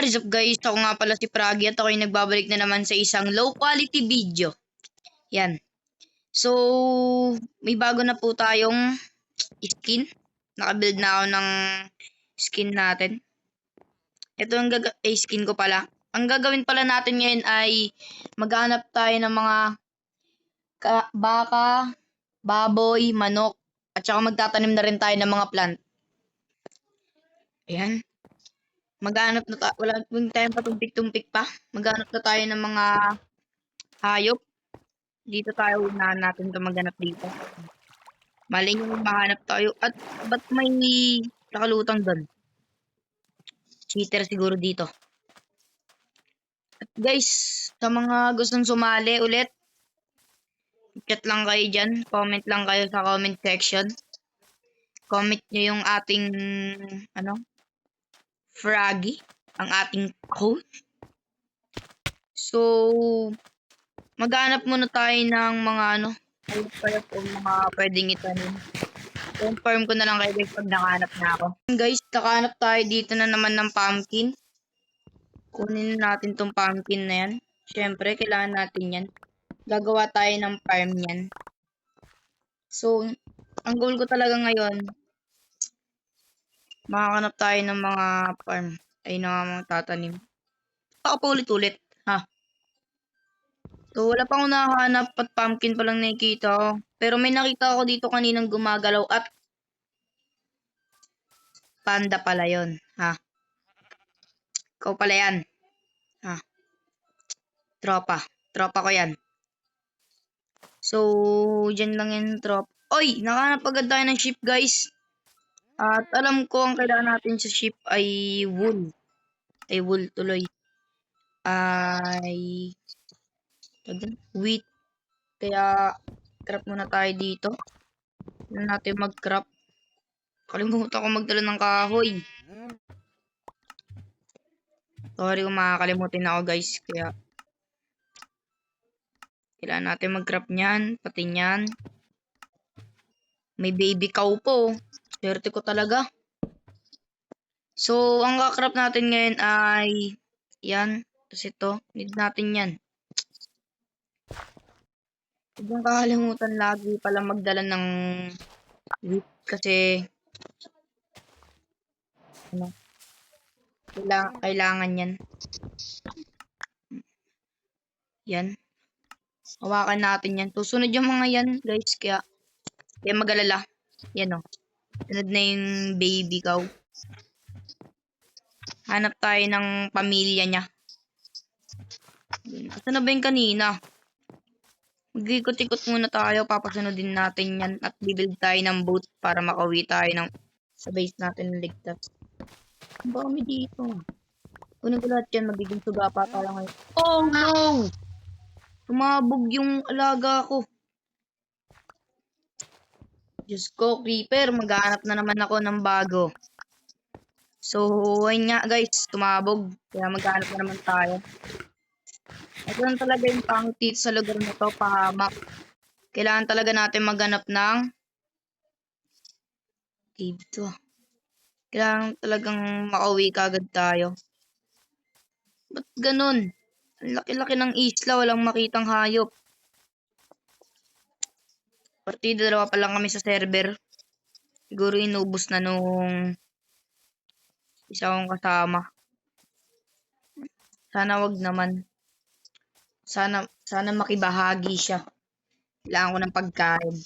What is up guys? Ako nga pala si Pragi at ako'y nagbabalik na naman sa isang low quality video. Yan. So, may bago na po tayong skin. Nakabuild na ako ng skin natin. Ito ang skin ko pala. Ang gagawin pala natin ngayon ay maghanap tayo ng mga baka, baboy, manok, at saka magtatanim na rin tayo ng mga plant. Ayan. Maghanap na tayo. Wala tayong patumpik-tumpik pa. Maghanap na tayo ng mga hayop. Dito tayo unahan natin ito maghanap dito. Mali nyo mahanap tayo. At ba't may nakalutang doon? Cheater siguro dito. At guys, sa mga gustong sumali ulit, chat lang kayo dyan. Comment lang kayo sa comment section. Comment nyo yung ating Froggy, ang ating coach. So, maghanap muna tayo ng mga hayop o mga pwedeng itanim. Confirm ko na lang kayo guys pag nakahanap na ako. Guys, nakahanap tayo dito na naman ng pumpkin. Kunin natin tong pumpkin na yan. Siyempre, kailangan natin yan. Gagawa tayo ng farm yan. So, ang goal ko talaga ngayon, makakanap tayo ng mga farm. Ay na mga tatanim. Ako pa ulit-ulit. Ha? So, wala pang nahanap at pumpkin pa lang nakikita ko. Pero may nakita ako dito kaninang gumagalaw at panda pala yon. Ha? Ikaw pala yan. Ha? Tropa. Tropa ko yan. So, dyan lang yung tropa. Oy! Nakahanap agad tayo ng sheep guys. At alam ko ang kailangan natin sa sheep ay wool. Ay wool tuloy. Ay wheat. Kaya craft muna tayo dito. Kailangan natin mag-craft. Kalimutan ko magdala ng kahoy. Sorry kung makakalimutin ako guys. Kaya kailangan natin mag-craft niyan. Pati niyan. May baby cow po. Swerte ko talaga. So, ang kakrap natin ngayon ay yan. Tapos ito. Need natin yan. Huwag mong kakalimutan lagi pala magdala ng wheat. Kasi kailangan yan. Yan. Hawakan natin yan. Susunod yung mga yan guys. Kaya mag-alala. Yan o. Sunod na yung baby cow. Hanap tayo ng pamilya niya. Asa na ba yung kanina? Mag-ikot-ikot muna tayo. Papasunodin natin yan. At bibuild tayo ng boat para makauwi tayo sa base natin ng ligtas. Ang dami dito. Kunin ko lahat yan. Magiging suga pa tayo ngayon. Oh no! Tumabog yung alaga ko. Diyos ko, creeper. Maghanap na naman ako ng bago. So, ayun nga guys. Tumabog. Kaya maghanap na naman tayo. Ito lang talaga yung pangtit sa lugar na to. Pahamak. Kailangan talaga natin maghanap ng cave to. Kailangan talagang makauwi kagad tayo. Ba't ganun? Ang laki-laki ng isla. Walang makitang hayop. Partida dalawa pa lang kami sa server. Siguro inubos na nung isa kong kasama. Sana wag naman. Sana makibahagi siya. Kailangan ko ng pagkain.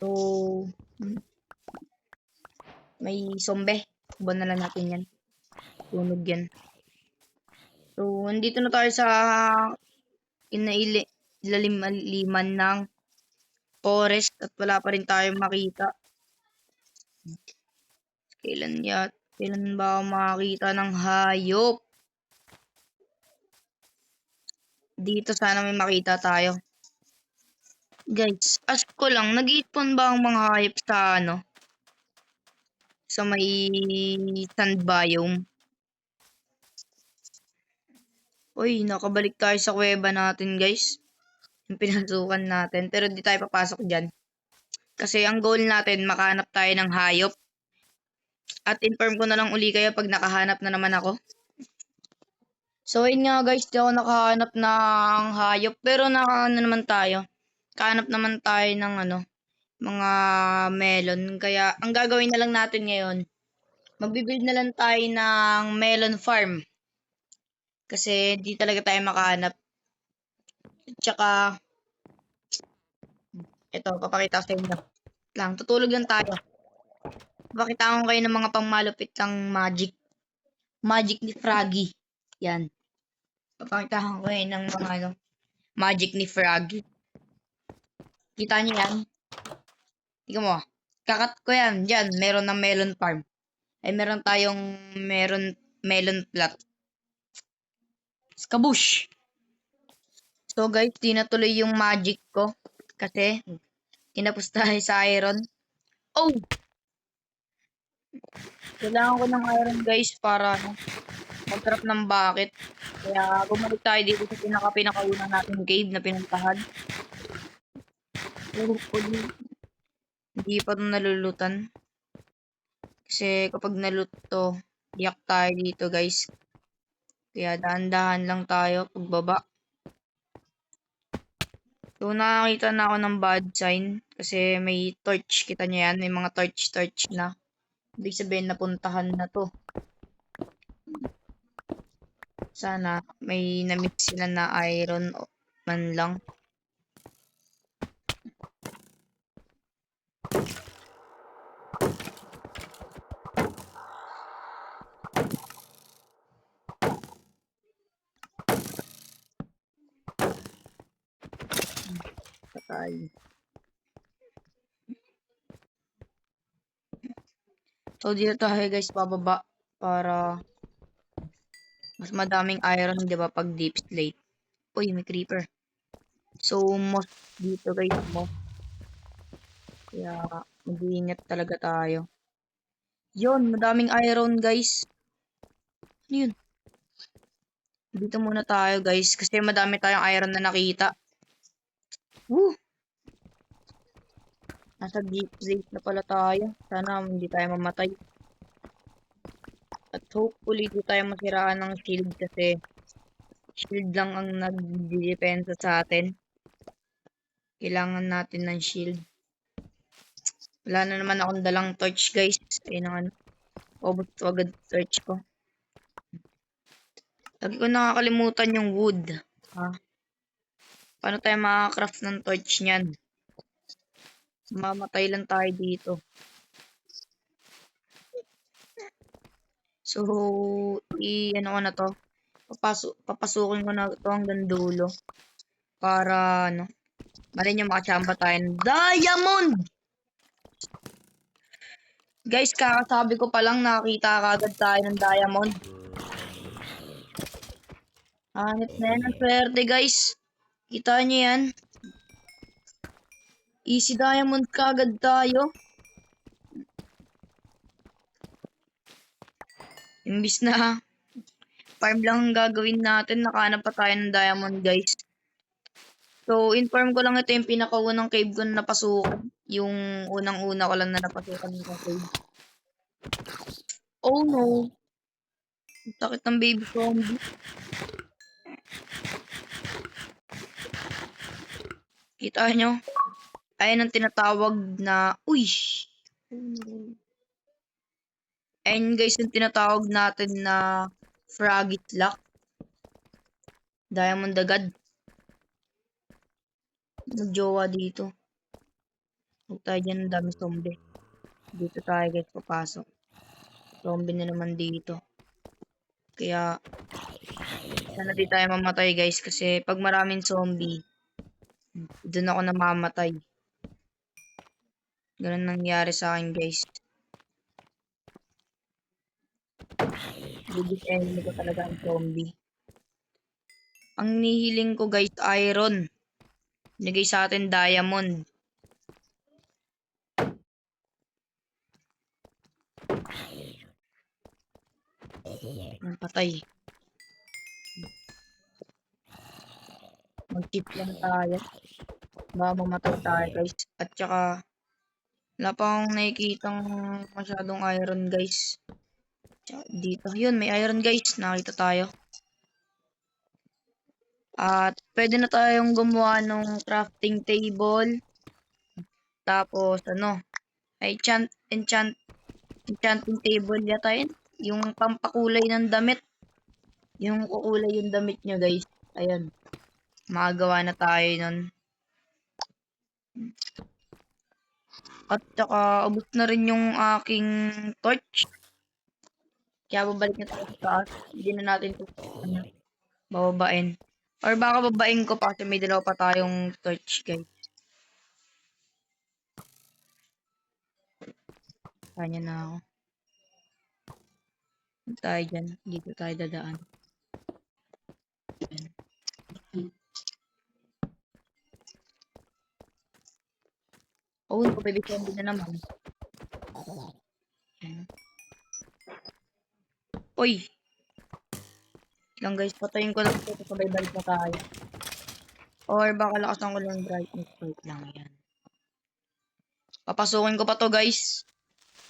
So, may zombie. Kuban na lang natin yan. Tunog yan. So, nandito na tayo sa ilalim-liman ng forest at wala pa rin tayong makita. Kailan ba ako makakita ng hayop? Dito sana may makita tayo. Guys, ask ko lang, nag-iipon ba ang mga hayop sa may sand biome? Uy, nakabalik tayo sa kuweba natin guys. Yung pinasukan natin. Pero di tayo papasok dyan. Kasi ang goal natin, makahanap tayo ng hayop. At inform ko na lang uli kayo pag nakahanap na naman ako. So, yun nga guys, di ako nakahanap ng hayop. Pero nakaano naman tayo. Kahanap naman tayo ng mga melon. Kaya, ang gagawin na lang natin ngayon, magbibuild na lang tayo ng melon farm. Kasi, di talaga tayo makahanap. Tsaka, ito, papakita ko sa inyo. Lang, tutulog lang tayo. Papakita ko kayo ng mga pangmalupit lang magic. Magic ni Froggy. Yan. Papakita ko kayo ng mga magic ni Froggy. Kita niyo yan? Tingnan mo. Kakat ko yan. Diyan, meron ng melon farm. Ay, meron tayong melon plot. Skabush! So guys, di natuloy yung magic ko. Kasi, tinapos tayo sa iron. Oh! Kailangan ko ng iron guys para mag-trap ng bucket. Kaya bumalik tayo dito sa pinakauna nating cave na pinuntahan. Pero hindi pa ito nalulutan. Kasi kapag nalut to, iyak tayo dito guys. Kaya dahan-dahan lang tayo pagbaba. So nakakita na ako ng bad sign. Kasi may torch. Kita nyo yan. May mga torch na. Ibig sabihin napuntahan na to. Sana may na-mix sila na iron man lang. Patay. So dito tayo guys pababa para mas madaming iron, di ba, pag deep slate. Uy, may creeper. So, most dito guys, most. Kaya, mag-iingat talaga tayo. Yun, madaming iron guys. Ano yun? Dito muna tayo guys, kasi madami tayong iron na nakita. Woo! Nasa deep slate na pala tayo. Sana hindi tayo mamatay. At hopefully, di tayo masiraan ng shield kasi shield lang ang nagdidepensa sa atin. Kailangan natin ng shield. Wala na naman akong dalang torch guys. Ayun ang ubos to agad torch ko. Lagi ko nakakalimutan yung wood. Ha? Paano tayo makaka-craft ng torch niyan? Mamatay lang tayo dito. So, ano ko na to. Papasukin ko na to hanggang dulo. Para, mali nyo makachamba tayo ng diamond! Guys, kakasabi ko pa lang nakakita kagad tayo ng diamond. Hanip na yan ang swerte guys. Kita nyo yan. Easy diamond kagad tayo. Imbis na farm lang ang gagawin natin, nakahanap pa tayo ng diamond guys. So, inform ko lang ito yung pinakaunang cave ko na napasukan. Yung unang-una ko lang na napasukan ng cave. Oh no. Sakit ng baby zombie. Kita nyo? Ayan ang tinatawag na... Uy! Ayan guys yung tinatawag natin na Froggy Lock. Diamond agad. Magjowa dito. Huwag tayo dyan ang dami zombie. Dito tayo guys papasok. Zombie na naman dito. Kaya sana di tayo mamatay guys kasi pag maraming zombie doon ako namamatay. Ganun nangyari sa akin guys. Biggest enemy ko talaga ang zombie. Ang nihiling ko guys iron. Nigay sa atin diamond. Patay. Mag-keep lang tayo. Baka mamatay tayo guys. At saka Wala pa akong nakikitang masyadong iron, guys. Tsaka dito. Yun, may iron, guys. Nakita tayo. At pwede na tayong gumawa ng crafting table. Tapos, ano, enchanting table yata yun. Yung pampakulay ng damit. Yung kukulay yung damit nyo, guys. Ayan. Makagawa na tayo nun. At saka, ubos na rin yung aking torch. Kaya babalik na tayo sa taas. Hindi na natin ito bababain. Or baka babain ko pa kasi may dalawa pa tayong torch, guys. Kanya na ako. Tayo dyan. Dito tayo dadaan. Ayan. Oh, baby zombie na naman. Ayan. Uy! Lang guys, patayin ko lang ito. Sabay balik na tayo. Or baka lakasan ko lang brightness. Wait lang yan. Papasukin ko pa to, guys.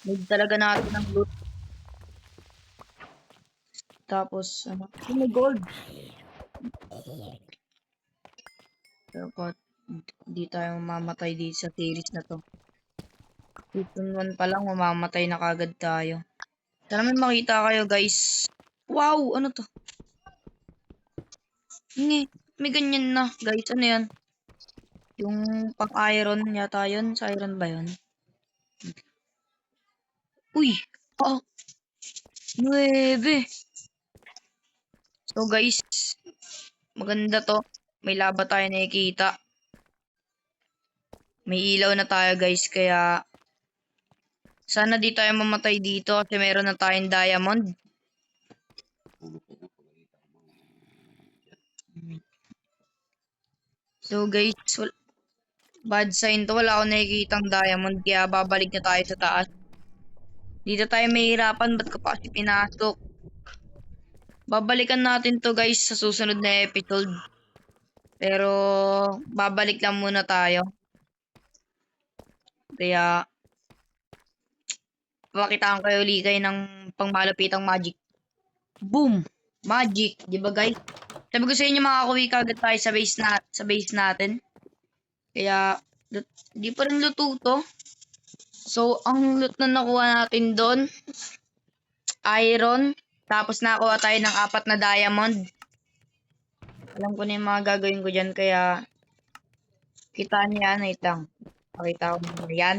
Need talaga natin ng loot. Tapos, ano? Oh, may gold! Dapat, di tayo mamamatay dito sa series na to. Season 1 pa lang, mamamatay na kagad tayo. Sana may makita kayo, guys. Wow! Ano to? Hindi. May ganyan na, guys. Ano yan? Yung pang-iron yata yun. Sa iron ba yun? Uy! Oh! 9! So, guys. Maganda to. May laba tayo nakikita. May ilaw na tayo, guys. Kaya, sana di tayo mamatay dito kasi meron na tayong diamond. So, guys. Bad sign to. Wala akong nakikitang diamond. Kaya babalik na tayo sa taas. Dito tayo mahihirapan. Ba't ko pa kasi pinasok? Babalikan natin to, guys, sa susunod na episode. Pero, babalik lang muna tayo. Kaya, papakitaan kayo ulit ng pangmalupitang magic. Boom! Magic! Di ba, guys? Sabi ko sa inyo, makakuwi kagad tayo sa base natin. Kaya, di pa rin luto to. So, ang loot na nakuha natin doon, iron. Tapos nakuha tayo ng 4 na diamond. Alam ko na yung mga gagawin ko dyan, kaya kita niya yan. Wait lang. Pakita ko na yan.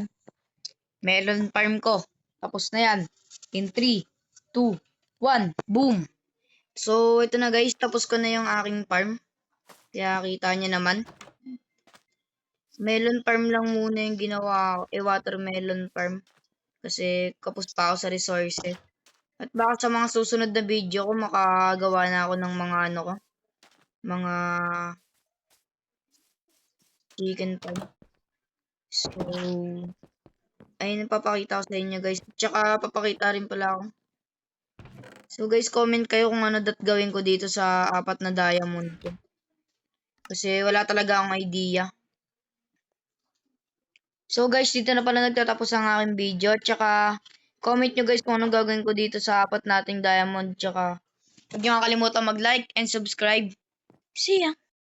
Melon farm ko. Tapos na yan. In 3, 2, 1. Boom! So, ito na guys. Tapos ko na yung aking farm. Kaya kita niya naman. Melon farm lang muna yung ginawa ko. Watermelon farm. Kasi kapos pa ako sa resources. At baka sa mga susunod na video ko, makagawa na ako ng mga ano ko. Mga chicken farm. So, ayun, papakita ko sa inyo guys. Tsaka papakita rin pala ako. So guys, comment kayo kung ano gawin ko dito sa 4 na diamond ko. Kasi wala talaga akong idea. So guys, dito na pala nagtatapos ang aking video. Tsaka comment nyo guys kung anong gagawin ko dito sa 4 nating diamond. Tsaka huwag nyo kakalimutan mag-like and subscribe. See ya!